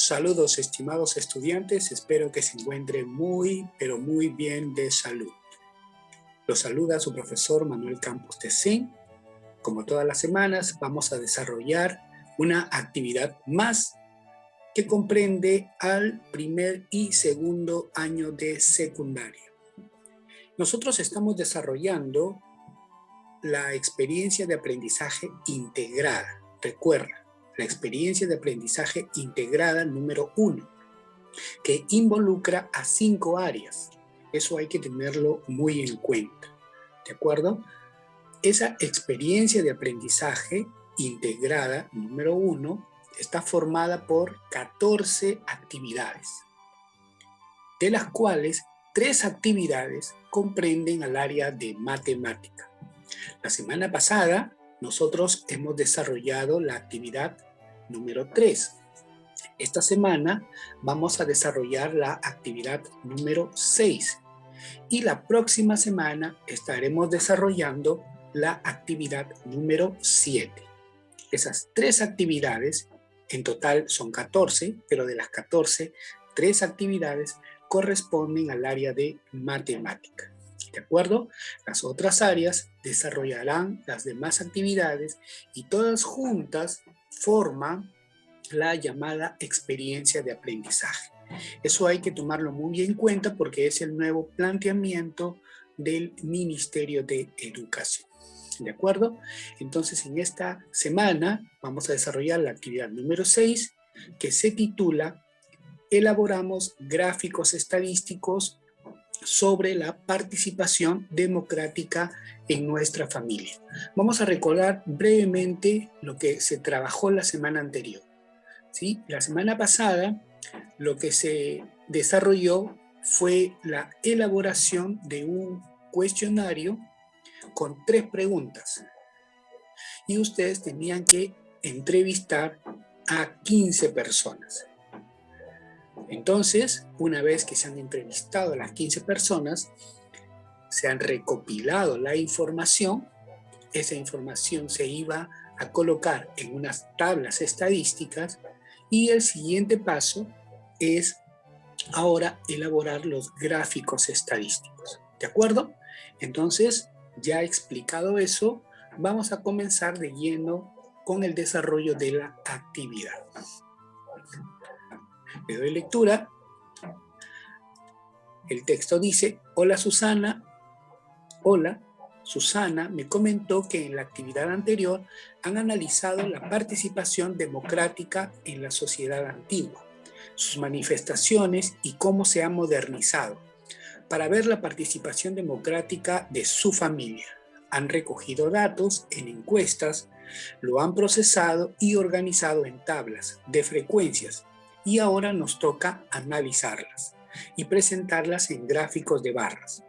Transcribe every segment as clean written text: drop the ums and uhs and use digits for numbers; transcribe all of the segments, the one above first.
Saludos, estimados estudiantes, espero que se encuentren muy, pero muy bien de salud. Los saluda su profesor Manuel Campos Tecín. Como todas las semanas, vamos a desarrollar una actividad más que comprende al primer y segundo año de secundaria. Nosotros estamos desarrollando la experiencia de aprendizaje integrada. Recuerda, la experiencia de aprendizaje integrada número 1, que involucra a 5 áreas. Eso hay que tenerlo muy en cuenta, ¿de acuerdo? Esa experiencia de aprendizaje integrada número 1 está formada por 14 actividades, de las cuales 3 actividades comprenden al área de matemática. La semana pasada nosotros hemos desarrollado la actividad número 3. Esta semana vamos a desarrollar la actividad número 6 y la próxima semana estaremos desarrollando la actividad número 7. Esas 3 actividades, en total son 14, pero de las 14, 3 actividades corresponden al área de matemática. ¿De acuerdo? Las otras áreas desarrollarán las demás actividades y todas juntas forman la llamada experiencia de aprendizaje. Eso hay que tomarlo muy en cuenta porque es el nuevo planteamiento del Ministerio de Educación. ¿De acuerdo? Entonces, en esta semana vamos a desarrollar la actividad número 6, que se titula Elaboramos gráficos estadísticos sobre la participación democrática en nuestra familia. Vamos a recordar brevemente lo que se trabajó la semana anterior. ¿Sí? La semana pasada lo que se desarrolló fue la elaboración de un cuestionario con 3 preguntas. Y ustedes tenían que entrevistar a 15 personas. Entonces, una vez que se han entrevistado a las 15 personas, se han recopilado la información, esa información se iba a colocar en unas tablas estadísticas y el siguiente paso es ahora elaborar los gráficos estadísticos. ¿De acuerdo? Entonces, ya explicado eso, vamos a comenzar de lleno con el desarrollo de la actividad. Le doy lectura. El texto dice: Hola Susana. Hola, Susana me comentó que en la actividad anterior han analizado la participación democrática en la sociedad antigua, sus manifestaciones y cómo se ha modernizado. Para ver la participación democrática de su familia, han recogido datos en encuestas, lo han procesado y organizado en tablas de frecuencias y ahora nos toca analizarlas y presentarlas en gráficos de barras.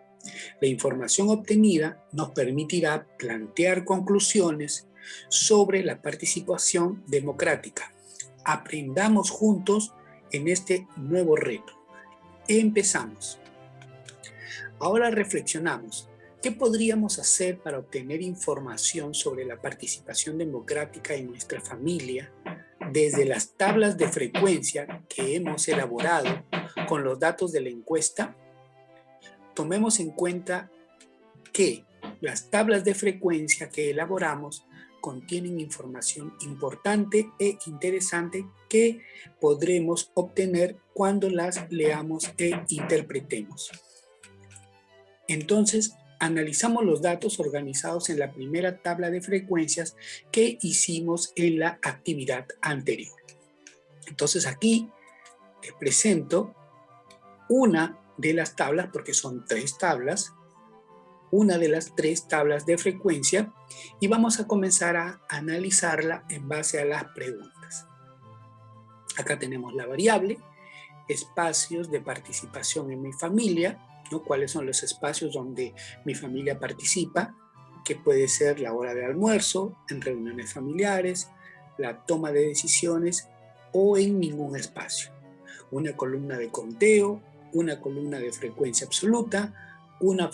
La información obtenida nos permitirá plantear conclusiones sobre la participación democrática. Aprendamos juntos en este nuevo reto. Empezamos. Ahora reflexionamos. ¿Qué podríamos hacer para obtener información sobre la participación democrática en nuestra familia desde las tablas de frecuencia que hemos elaborado con los datos de la encuesta? Tomemos en cuenta que las tablas de frecuencia que elaboramos contienen información importante e interesante que podremos obtener cuando las leamos e interpretemos. Entonces, analizamos los datos organizados en la primera tabla de frecuencias que hicimos en la actividad anterior. Entonces, aquí les presento una de las tablas, porque son 3 tablas, una de las 3 tablas de frecuencia, y vamos a comenzar a analizarla en base a las preguntas. Acá tenemos la variable, espacios de participación en mi familia, ¿no? ¿Cuáles son los espacios donde mi familia participa? Que puede ser la hora de almuerzo, en reuniones familiares, la toma de decisiones o en ningún espacio. Una columna de conteo, una columna de frecuencia absoluta, una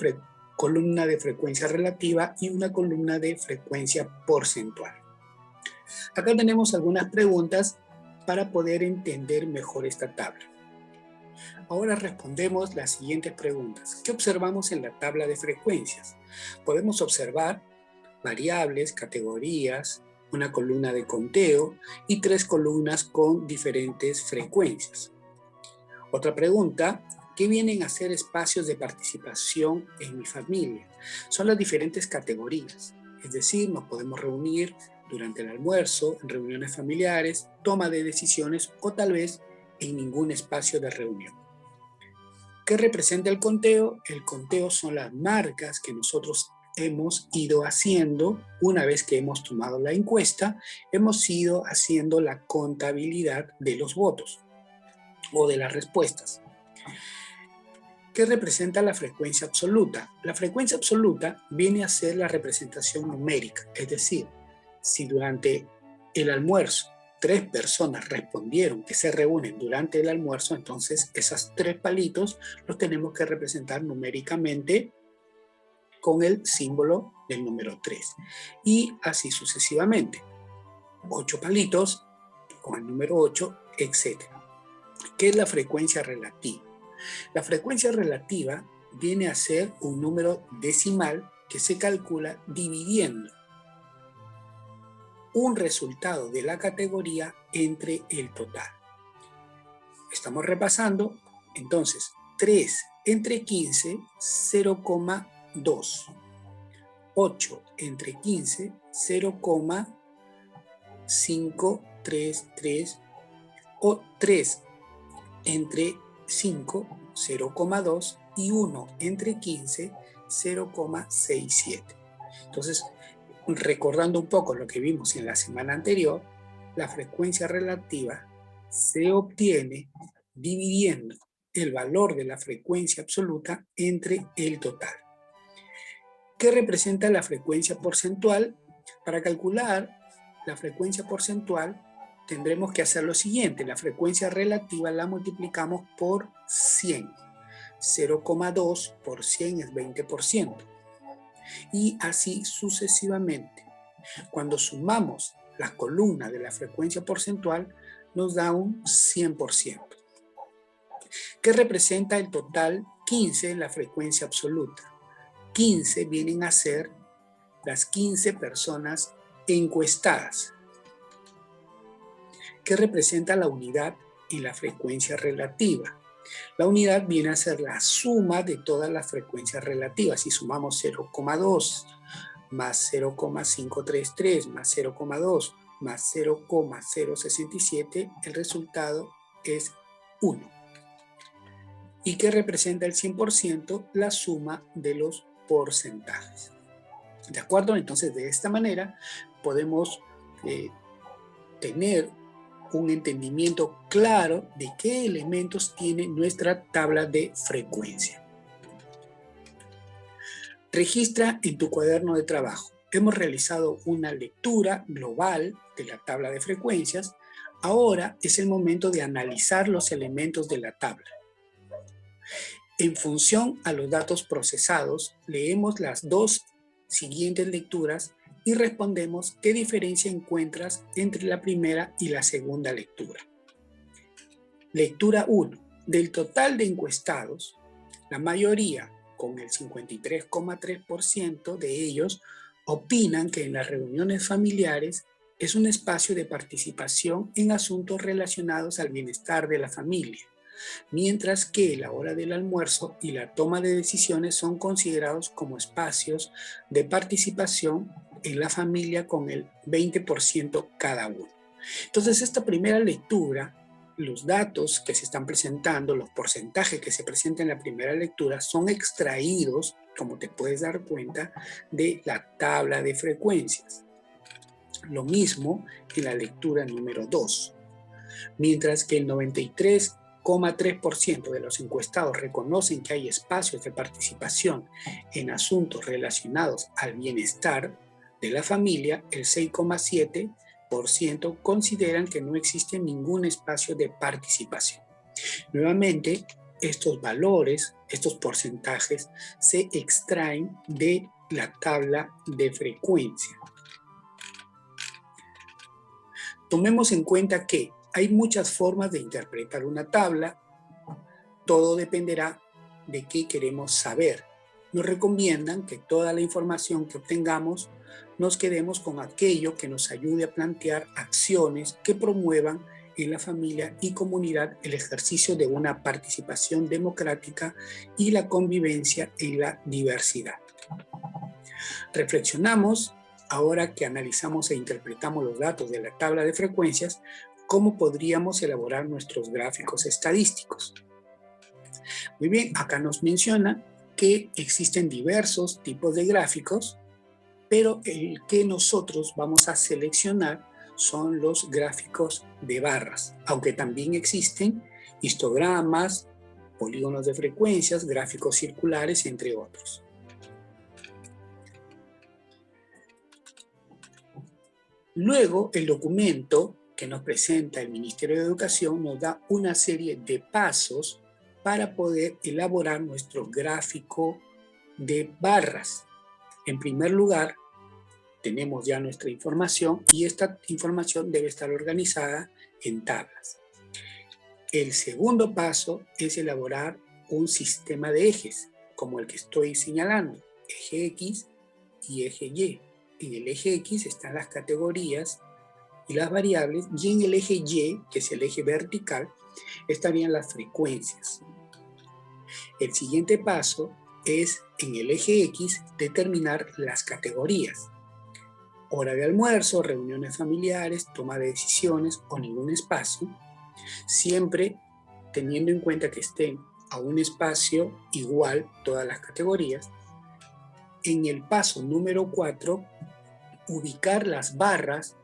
columna de frecuencia relativa y una columna de frecuencia porcentual. Acá tenemos algunas preguntas para poder entender mejor esta tabla. Ahora respondemos las siguientes preguntas. ¿Qué observamos en la tabla de frecuencias? Podemos observar variables, categorías, una columna de conteo y 3 columnas con diferentes frecuencias. Otra pregunta, ¿qué vienen a ser espacios de participación en mi familia? Son las diferentes categorías, es decir, nos podemos reunir durante el almuerzo, en reuniones familiares, toma de decisiones o tal vez en ningún espacio de reunión. ¿Qué representa el conteo? El conteo son las marcas que nosotros hemos ido haciendo una vez que hemos tomado la encuesta, hemos ido haciendo la contabilidad de los votos o de las respuestas. ¿Qué representa la frecuencia absoluta? La frecuencia absoluta viene a ser la representación numérica, es decir, si durante el almuerzo 3 personas respondieron que se reúnen durante el almuerzo, entonces esos 3 palitos los tenemos que representar numéricamente con el símbolo del número 3. Y así sucesivamente. 8 palitos con el número 8, etc. ¿Qué es la frecuencia relativa? La frecuencia relativa viene a ser un número decimal que se calcula dividiendo un resultado de la categoría entre el total. Estamos repasando, entonces, 3 entre 15, 0,2. 8 entre 15, 0,533. O 3 entre 5, 0,2. Y 1 entre 15, 0,67. Entonces, recordando un poco lo que vimos en la semana anterior, la frecuencia relativa se obtiene dividiendo el valor de la frecuencia absoluta entre el total. ¿Qué representa la frecuencia porcentual? Para calcular la frecuencia porcentual tendremos que hacer lo siguiente. La frecuencia relativa la multiplicamos por 100. 0,2 por 100 es 20%. Y así sucesivamente. Cuando sumamos las columnas de la frecuencia porcentual, nos da un 100%. ¿Qué representa el total 15 en la frecuencia absoluta? 15 vienen a ser las 15 personas encuestadas. ¿Qué representa la unidad en la frecuencia relativa? La unidad viene a ser la suma de todas las frecuencias relativas. Si sumamos 0,2 más 0,533 más 0,2 más 0,067, el resultado es 1. ¿Y qué representa el 100%? La suma de los porcentajes. ¿De acuerdo? Entonces, de esta manera podemos tener un entendimiento claro de qué elementos tiene nuestra tabla de frecuencia. Registra en tu cuaderno de trabajo. Hemos realizado una lectura global de la tabla de frecuencias. Ahora es el momento de analizar los elementos de la tabla. En función a los datos procesados, leemos las 2 siguientes lecturas y respondemos qué diferencia encuentras entre la primera y la segunda lectura. Lectura 1. Del total de encuestados, la mayoría, con el 53,3% de ellos, opinan que en las reuniones familiares es un espacio de participación en asuntos relacionados al bienestar de la familia, mientras que la hora del almuerzo y la toma de decisiones son considerados como espacios de participación en la familia con el 20% cada uno. Entonces, esta primera lectura, los datos que se están presentando, los porcentajes que se presentan en la primera lectura son extraídos, como te puedes dar cuenta, de la tabla de frecuencias. Lo mismo en la lectura número 2. Mientras que el 93,3% de los encuestados reconocen que hay espacios de participación en asuntos relacionados al bienestar de la familia, el 6,7% consideran que no existe ningún espacio de participación. Nuevamente, estos valores, estos porcentajes, se extraen de la tabla de frecuencia. Tomemos en cuenta que Hay muchas formas de interpretar una tabla. Todo dependerá de qué queremos saber. Nos recomiendan que toda la información que obtengamos nos quedemos con aquello que nos ayude a plantear acciones que promuevan en la familia y comunidad el ejercicio de una participación democrática y la convivencia en la diversidad. Reflexionamos, ahora que analizamos e interpretamos los datos de la tabla de frecuencias, cómo podríamos elaborar nuestros gráficos estadísticos. Muy bien, acá nos menciona que existen diversos tipos de gráficos, pero el que nosotros vamos a seleccionar son los gráficos de barras, aunque también existen histogramas, polígonos de frecuencias, gráficos circulares, entre otros. Luego, el documento que nos presenta el Ministerio de Educación nos da una serie de pasos para poder elaborar nuestro gráfico de barras. En primer lugar, tenemos ya nuestra información y esta información debe estar organizada en tablas. El segundo paso es elaborar un sistema de ejes, como el que estoy señalando, eje X y eje Y. En el eje X están las categorías y las variables, y en el eje Y, que es el eje vertical, estarían las frecuencias. El siguiente paso es, en el eje X, determinar las categorías. Hora de almuerzo, reuniones familiares, toma de decisiones o ningún espacio, siempre teniendo en cuenta que estén a un espacio igual todas las categorías. En el paso número 4, ubicar las barras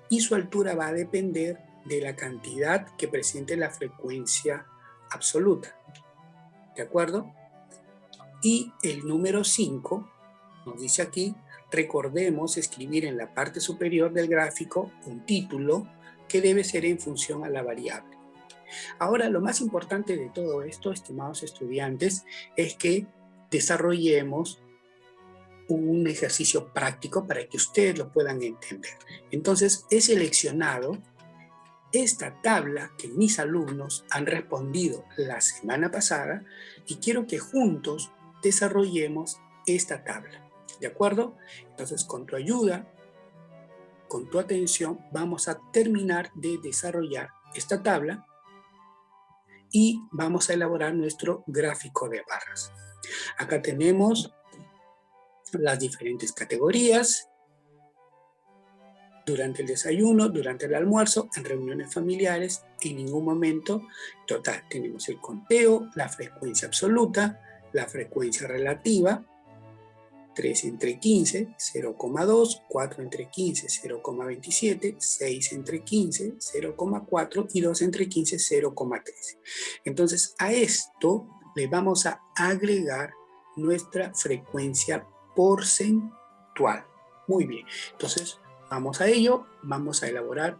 y su altura va a depender de la cantidad que presente la frecuencia absoluta. ¿De acuerdo? Y el número 5 nos dice aquí, recordemos escribir en la parte superior del gráfico un título que debe ser en función a la variable. Ahora, lo más importante de todo esto, estimados estudiantes, es que desarrollemos un ejercicio práctico para que ustedes lo puedan entender. Entonces, he seleccionado esta tabla que mis alumnos han respondido la semana pasada y quiero que juntos desarrollemos esta tabla. ¿De acuerdo? Entonces, con tu ayuda, con tu atención, vamos a terminar de desarrollar esta tabla y vamos a elaborar nuestro gráfico de barras. Acá tenemos las diferentes categorías: durante el desayuno, durante el almuerzo, en reuniones familiares, en ningún momento. Total, tenemos el conteo, la frecuencia absoluta, la frecuencia relativa, 3 entre 15, 0,2, 4 entre 15, 0,27, 6 entre 15, 0,4 y 2 entre 15, 0,13. Entonces, a esto le vamos a agregar nuestra frecuencia porcentual. Muy bien, entonces vamos a ello, vamos a elaborar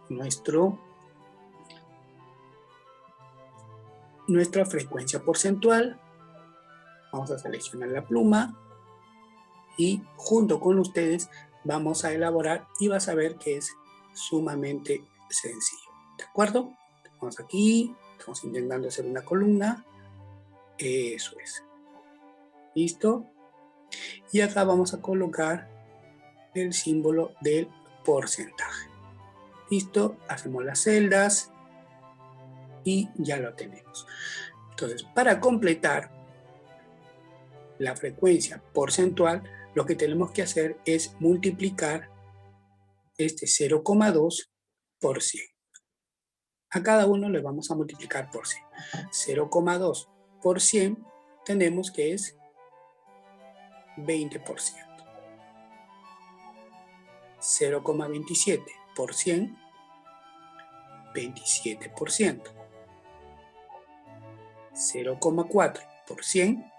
nuestra frecuencia porcentual. Vamos a seleccionar la pluma y junto con ustedes vamos a elaborar y vas a ver que es sumamente sencillo. ¿De acuerdo? Vamos aquí, estamos intentando hacer una columna. Eso es. ¿Listo? Y acá vamos a colocar el símbolo del porcentaje. ¿Listo? Hacemos las celdas y ya lo tenemos. Entonces, para completar la frecuencia porcentual, lo que tenemos que hacer es multiplicar este 0,2 por 100. A cada uno le vamos a multiplicar por 100. 0,2 por 100 tenemos que es 20%. 0,27 por 100, 27%. 0,4 por 100,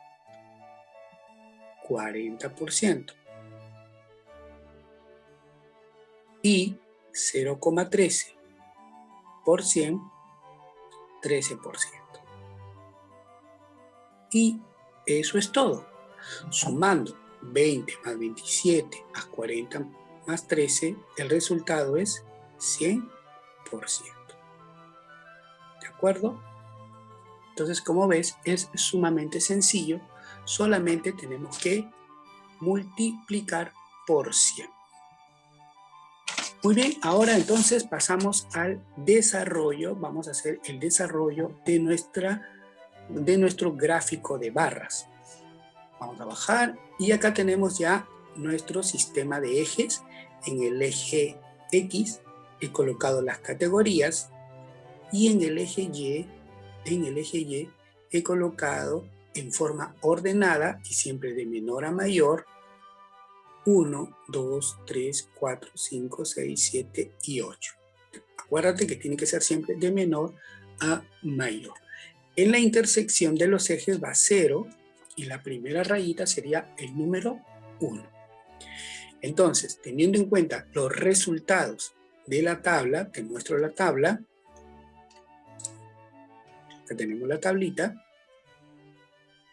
40%. Y 0,13 por 100, 13%. Y eso es todo. Sumando 20 más 27 más 40 más 13, el resultado es 100%. acuerdo? Entonces, como ves, es sumamente sencillo. Solamente tenemos que multiplicar por 100. Muy bien, ahora entonces pasamos al desarrollo. Vamos a hacer el desarrollo de nuestro gráfico de barras. Vamos a bajar y acá tenemos ya nuestro sistema de ejes. En el eje X he colocado las categorías y en el eje Y he colocado en forma ordenada y siempre de menor a mayor 1, 2, 3, 4, 5, 6, 7 y 8. Acuérdate que tiene que ser siempre de menor a mayor. En la intersección de los ejes va 0 y la primera rayita sería el número 1. Entonces, teniendo en cuenta los resultados de la tabla, te muestro la tabla. Acá tenemos la tablita.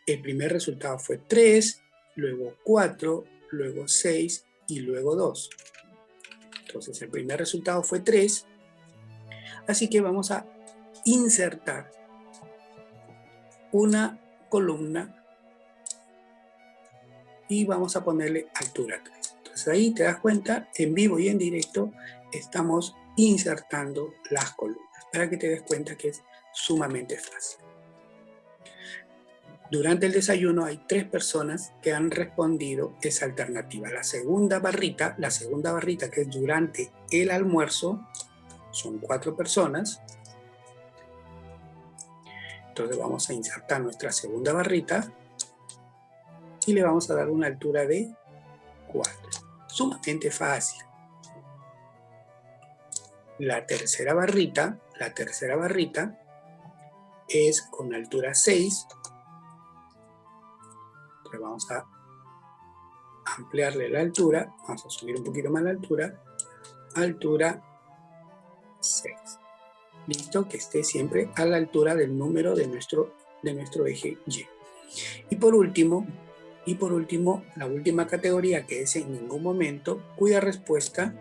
El primer resultado fue 3, luego 4, luego 6 y luego 2. Entonces el primer resultado fue 3. Así que vamos a insertar una columna y vamos a ponerle altura 3. Entonces ahí te das cuenta, en vivo y en directo estamos insertando las columnas para que te des cuenta que es sumamente fácil. Durante el desayuno hay 3 personas que han respondido esa alternativa. La segunda barrita que es durante el almuerzo, son 4 personas. Entonces vamos a insertar nuestra segunda barrita y le vamos a dar una altura de 4. Sumamente fácil. La tercera barrita es con altura 6. Entonces vamos a ampliarle la altura, vamos a subir un poquito más la altura 6. Listo, que esté siempre a la altura del número de nuestro eje Y. Y por último, la última categoría, que es en ningún momento, cuya respuesta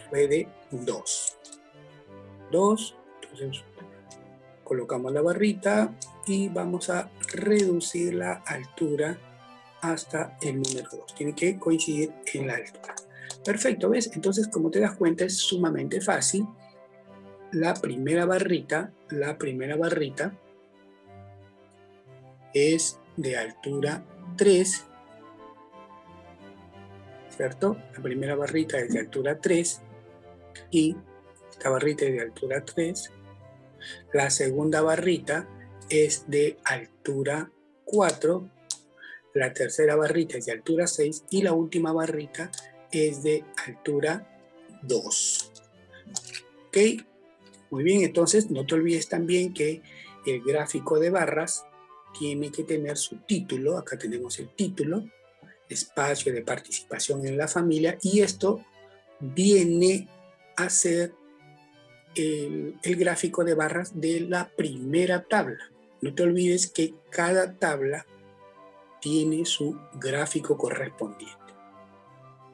fue de 2. 2, entonces colocamos la barrita y vamos a reducir la altura hasta el número 2. Tiene que coincidir en la altura. Perfecto, ¿ves? Entonces, como te das cuenta, es sumamente fácil. La primera barrita es de altura 3, ¿cierto? La primera barrita es de altura 3 y esta barrita es de altura 3. La segunda barrita es de altura 4. La tercera barrita es de altura 6 y la última barrita es de altura 2. ¿Ok? Muy bien, entonces no te olvides también que el gráfico de barras tiene que tener su título. Acá tenemos el título, espacio de participación en la familia, y esto viene a ser el gráfico de barras de la primera tabla. No te olvides que cada tabla tiene su gráfico correspondiente.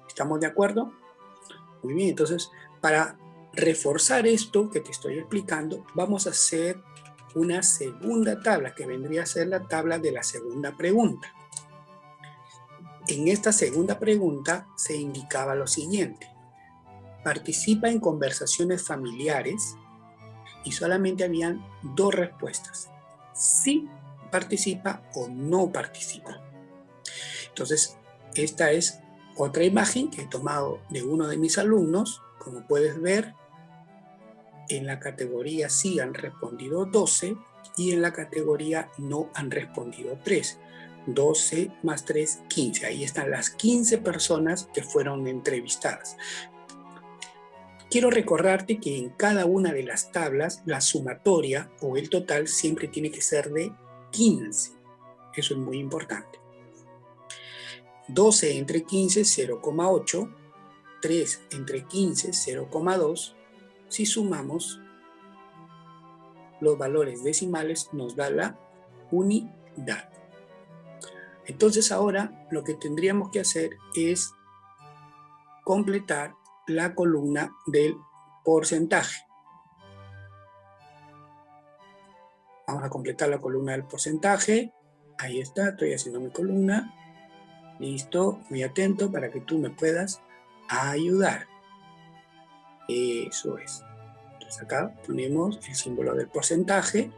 ¿Estamos de acuerdo? Muy bien, entonces para reforzar esto que te estoy explicando, vamos a hacer una segunda tabla que vendría a ser la tabla de la segunda pregunta. En esta segunda pregunta se indicaba lo siguiente: participa en conversaciones familiares, y solamente habían 2 respuestas: sí participa o no participa. Entonces, esta es otra imagen que he tomado de uno de mis alumnos. Como puedes ver, en la categoría sí han respondido 12 y en la categoría no han respondido 3. 12 más 3, 15. Ahí están las 15 personas que fueron entrevistadas. Quiero recordarte que en cada una de las tablas la sumatoria o el total siempre tiene que ser de 15. Eso es muy importante. 12 entre 15, 0,8. 3 entre 15, 0,2. Si sumamos los valores decimales nos da la unidad. Entonces ahora lo que tendríamos que hacer es completar la columna del porcentaje. Vamos a completar la columna del porcentaje. Ahí está, estoy haciendo mi columna. Listo, muy atento para que tú me puedas ayudar. Eso es. Entonces acá ponemos el símbolo del porcentaje.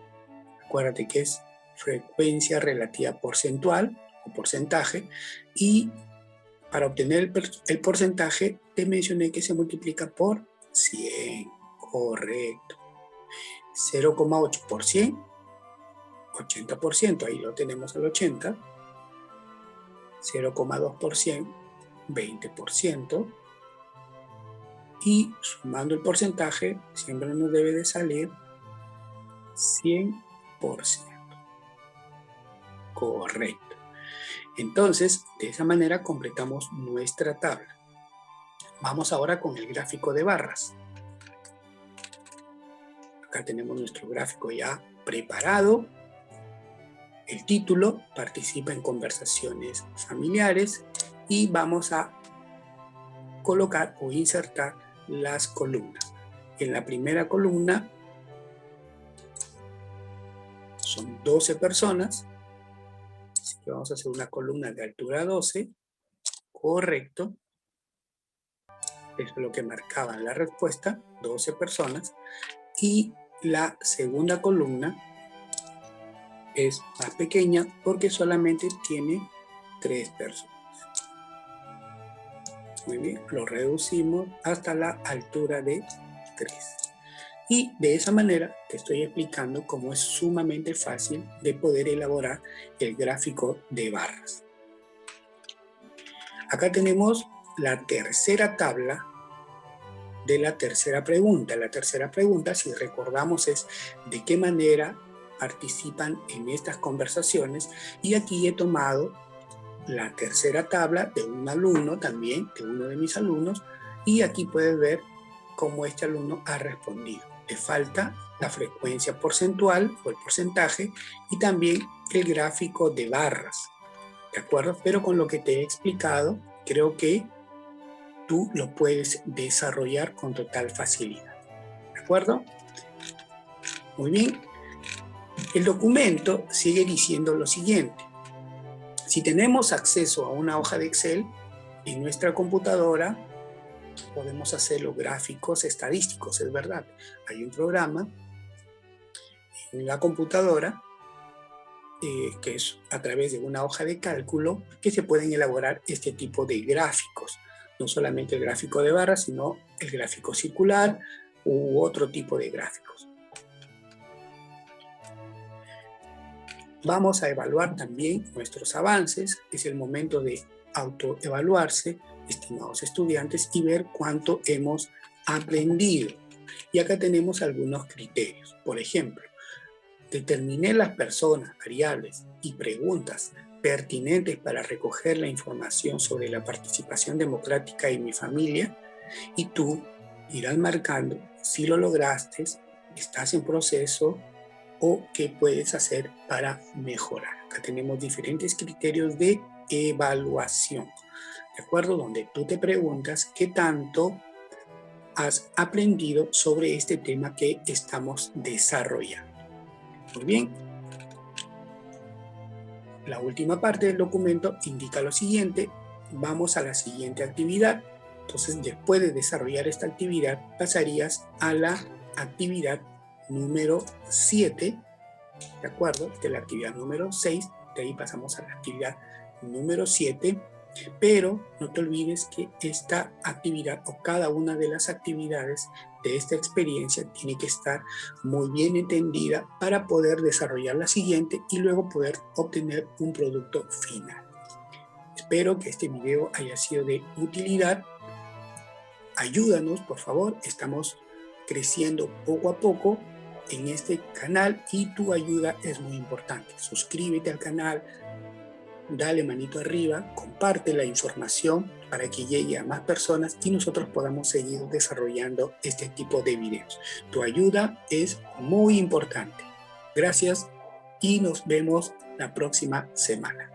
Acuérdate que es frecuencia relativa porcentual o porcentaje. Y para obtener el porcentaje, te mencioné que se multiplica por 100. Correcto. 0,8%, 80%, ahí lo tenemos al 80. 0,2%, 20%. Y sumando el porcentaje, siempre nos debe de salir 100%. Correcto. Entonces, de esa manera completamos nuestra tabla. Vamos ahora con el gráfico de barras. Acá tenemos nuestro gráfico ya preparado. El título: participa en conversaciones familiares. Y vamos a colocar o insertar las columnas. En la primera columna son 12 personas. Así que vamos a hacer una columna de altura 12. Correcto. Eso es lo que marcaba en la respuesta, 12 personas. Y la segunda columna es más pequeña porque solamente tiene 3 personas. Muy bien, lo reducimos hasta la altura de 3. Y de esa manera te estoy explicando cómo es sumamente fácil de poder elaborar el gráfico de barras. Acá tenemos la tercera tabla de la tercera pregunta. La tercera pregunta, si recordamos, es de qué manera participan en estas conversaciones. Y aquí he tomado la tercera tabla de un alumno también, de uno de mis alumnos, y aquí puedes ver cómo este alumno ha respondido. Le falta la frecuencia porcentual o el porcentaje y también el gráfico de barras, ¿de acuerdo? Pero con lo que te he explicado, creo que tú lo puedes desarrollar con total facilidad, ¿de acuerdo? Muy bien. El documento sigue diciendo lo siguiente. Si tenemos acceso a una hoja de Excel en nuestra computadora, podemos hacer los gráficos estadísticos, es verdad. Hay un programa en la computadora que es a través de una hoja de cálculo que se pueden elaborar este tipo de gráficos. No solamente el gráfico de barras, sino el gráfico circular u otro tipo de gráficos. Vamos a evaluar también nuestros avances. Es el momento de autoevaluarse, estimados estudiantes, y ver cuánto hemos aprendido. Y acá tenemos algunos criterios. Por ejemplo, determiné las personas, variables y preguntas pertinentes para recoger la información sobre la participación democrática en mi familia, y tú irás marcando si lo lograste, estás en proceso o qué puedes hacer para mejorar. Acá tenemos diferentes criterios de evaluación, ¿de acuerdo? Donde tú te preguntas qué tanto has aprendido sobre este tema que estamos desarrollando. Muy bien. La última parte del documento indica lo siguiente. Vamos a la siguiente actividad. Entonces, después de desarrollar esta actividad, pasarías a la actividad número 7, ¿de acuerdo? Esta es la actividad número 6, de ahí pasamos a la actividad número 7, pero no te olvides que esta actividad o cada una de las actividades de esta experiencia tiene que estar muy bien entendida para poder desarrollar la siguiente y luego poder obtener un producto final. Espero que este video haya sido de utilidad. Ayúdanos, por favor, estamos creciendo poco a poco en este canal y tu ayuda es muy importante. Suscríbete al canal, dale manito arriba, comparte la información para que llegue a más personas y nosotros podamos seguir desarrollando este tipo de videos. Tu ayuda es muy importante. Gracias y nos vemos la próxima semana.